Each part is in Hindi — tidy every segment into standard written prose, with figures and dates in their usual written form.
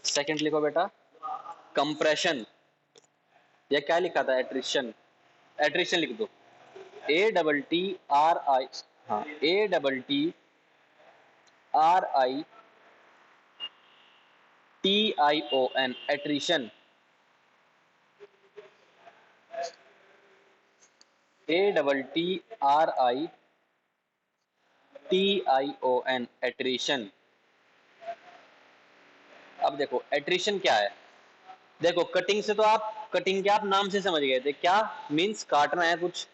सेकंड लिखो बेटा, कंप्रेशन। ये क्या लिखा था, एट्रिशन। एट्रिशन लिख दो, ATTRI। हाँ, ATTRITION, एट्रिशन। ATTRITION, attrition. अब देखो एट्रिशन क्या है। देखो कटिंग से तो आप, कटिंग के आप नाम से समझ गए थे, क्या मीन्स काटना है कुछ,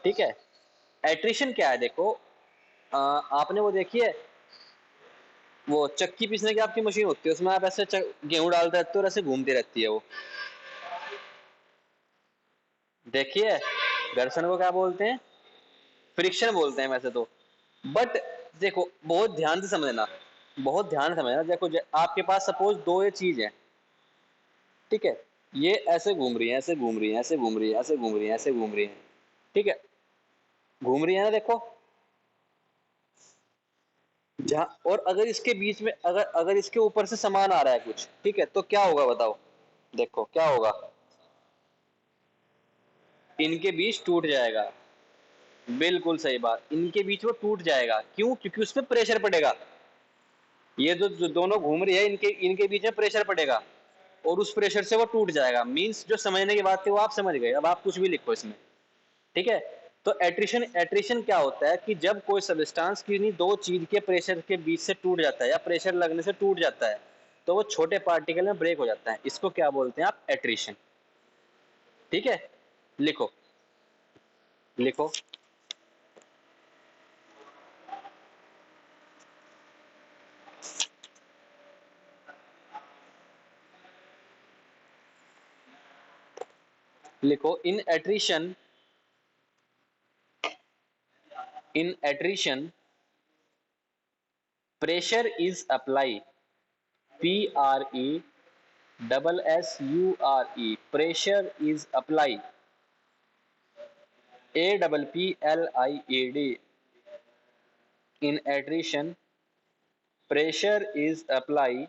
ठीक है। एट्रिशन क्या है, देखो आपने वो देखी है, वो चक्की पीसने की आपकी मशीन होती है, उसमें आप ऐसे गेहूं डालते रहते हो और ऐसे घूमती रहती है वो, देखिए। घर्षण को क्या बोलते हैं, फ्रिक्शन बोलते हैं वैसे तो। बट देखो बहुत ध्यान से समझना, बहुत ध्यान से समझना। देखो आपके पास सपोज दो ये चीज है, ठीक है। ये ऐसे घूम रही है, ऐसे घूम रही है, ऐसे घूम रही है, ऐसे घूम रही है, ऐसे घूम रही है, ठीक है। घूम रही है ना, देखो। जहां, और अगर इसके बीच में, अगर अगर इसके ऊपर से सामान आ रहा है कुछ, ठीक है, तो क्या होगा बताओ। देखो क्या होगा, इनके बीच टूट जाएगा। बिल्कुल सही बात, इनके बीच वो टूट जाएगा, क्यों, क्योंकि उसमें प्रेशर पड़ेगा। ये जो दोनों घूम रही है, इनके इनके बीच में प्रेशर पड़ेगा, और उस प्रेशर से वो टूट जाएगा। मींस जो समझने की बात थी वो आप समझ गए, अब आप कुछ भी लिखो इसमें, ठीक है। तो एट्रिशन, एट्रिशन क्या होता है कि जब कोई सबस्टांस किन्हीं दो चीज के प्रेशर के बीच से टूट जाता है या प्रेशर लगने से टूट जाता है, तो वो छोटे पार्टिकल में ब्रेक हो जाता है। इसको क्या बोलते हैं आप, एट्रिशन, ठीक है। लिखो, लिखो। लिखो, in attrition, in attrition pressure is apply, PRESSURE, pressure is apply, APPLIED, in attrition pressure is apply,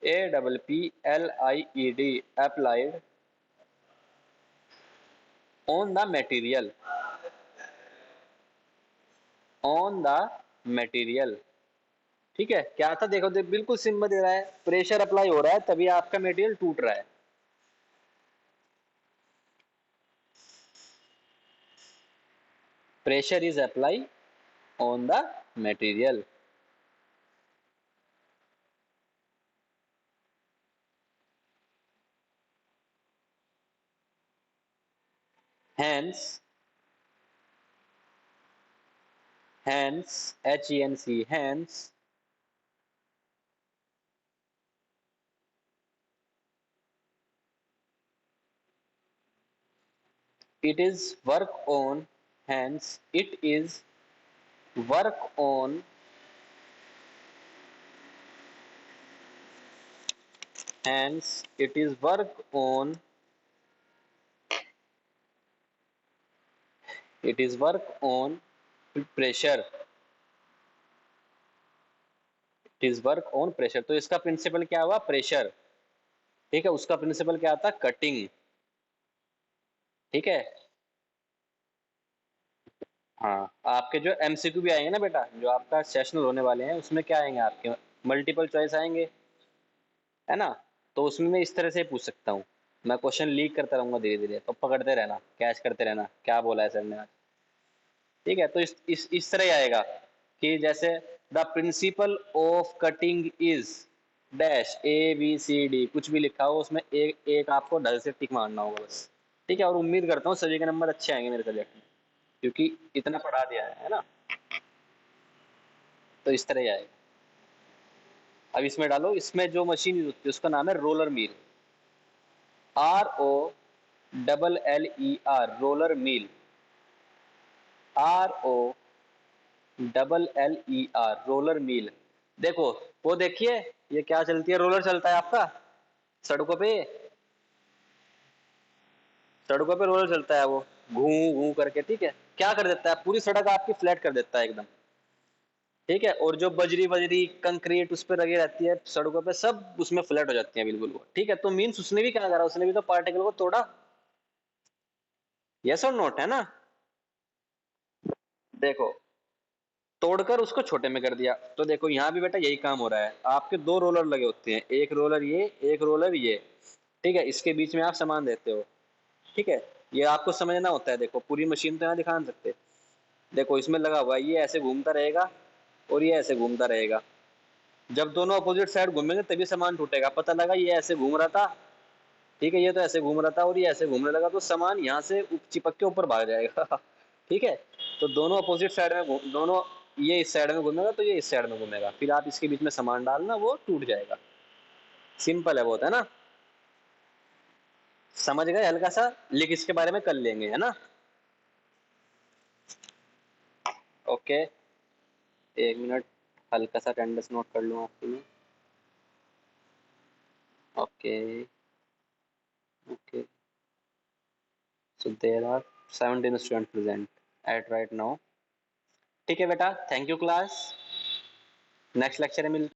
APPLIED, applied on the material, on the material, ठीक है। क्या था देखो, बिल्कुल सिंपल दे रहा है, प्रेशर अप्लाई हो रहा है तभी आपका मटेरियल टूट रहा है। Pressure is apply on the material. hence, hence, HENC, hence it is work on, hence it is work on, hence it is work on, it is work on pressure, it is work on pressure. तो इसका प्रिंसिपल क्या हुआ, प्रेशर, ठीक है। उसका प्रिंसिपल क्या था, कटिंग, ठीक है। हाँ, आपके जो एमसीक्यू भी आएंगे ना बेटा, जो आपका सेशनल होने वाले हैं, उसमें क्या आएंगे आपके, मल्टीपल चॉइस आएंगे, है ना। तो उसमें मैं इस तरह से पूछ सकता हूँ, मैं क्वेश्चन लीक करता रहूंगा धीरे धीरे, तो पकड़ते रहना, कैच करते रहना क्या बोला है सर ने आज, ठीक है। तो इस तरह ही आएगा कि जैसे the principle of cutting is dash ABCD, कुछ भी लिखा हो उसमें एक एक आपको ढल से टिक मारना होगा बस, ठीक है। और उम्मीद करता हूँ सभी के नंबर अच्छे आएंगे मेरे सब्जेक्ट में, क्योंकि इतना पढ़ा दिया है ना। तो इस तरह ही आएगा। अब इसमें डालो, इसमें जो मशीन यूज होती है उसका नाम है रोलर मील, ROLLER, रोलर मील, ROLLER, रोलर मील। देखो वो देखिए, ये क्या चलती है, रोलर चलता है आपका सड़कों पे, सड़कों पे रोलर चलता है वो, घू घू करके, ठीक है। क्या कर देता है, पूरी सड़क आपकी फ्लैट कर देता है एकदम। ठीक है, और जो बजरी बजरी कंक्रीट उस पर लगी रहती है सड़कों पे, सब उसमें फ्लैट हो जाती है बिल्कुल वो। ठीक है, तो मीन्स उसने भी क्या करा, उसने भी तो पार्टिकल को तोड़ा। यस और नोट, है ना। देखो, तोड़कर उसको छोटे में कर दिया। तो देखो यहाँ भी बेटा यही काम हो रहा है, आपके दो रोलर लगे होते हैं, एक रोलर ये, एक रोलर ये। ठीक है, इसके बीच में आप सामान देते हो। ठीक है, ये आपको समझना होता है। देखो पूरी मशीन तो यहाँ दिखा नहीं सकते। देखो इसमें लगा हुआ है, ये ऐसे घूमता रहेगा और ये ऐसे घूमता रहेगा। जब दोनों अपोजिट साइड घूमेंगे तभी सामान टूटेगा। पता लगा ये ऐसे घूम रहा था, ठीक है, ये तो ऐसे घूम रहा था और ये ऐसे घूमने लगा, तो सामान यहाँ से चिपक के ऊपर भाग जाएगा। ठीक है, तो दोनों अपोजिट साइड में दोनों, ये इस साइड में घूमेगा तो ये इस साइड में घूमेगा, फिर आप इसके बीच में सामान डालना, वो टूट जाएगा। सिंपल है बहुत, है ना। समझ गए, हल्का सा लिख इसके बारे में कर लेंगे, है ना। ओके, एक मिनट, हल्का सा अटेंडेंस नोट कर लूँ आपके लिए। Okay, okay, so there are 17 students present at right now। ठीक है बेटा, thank you class, next lecture में मिलते हैं।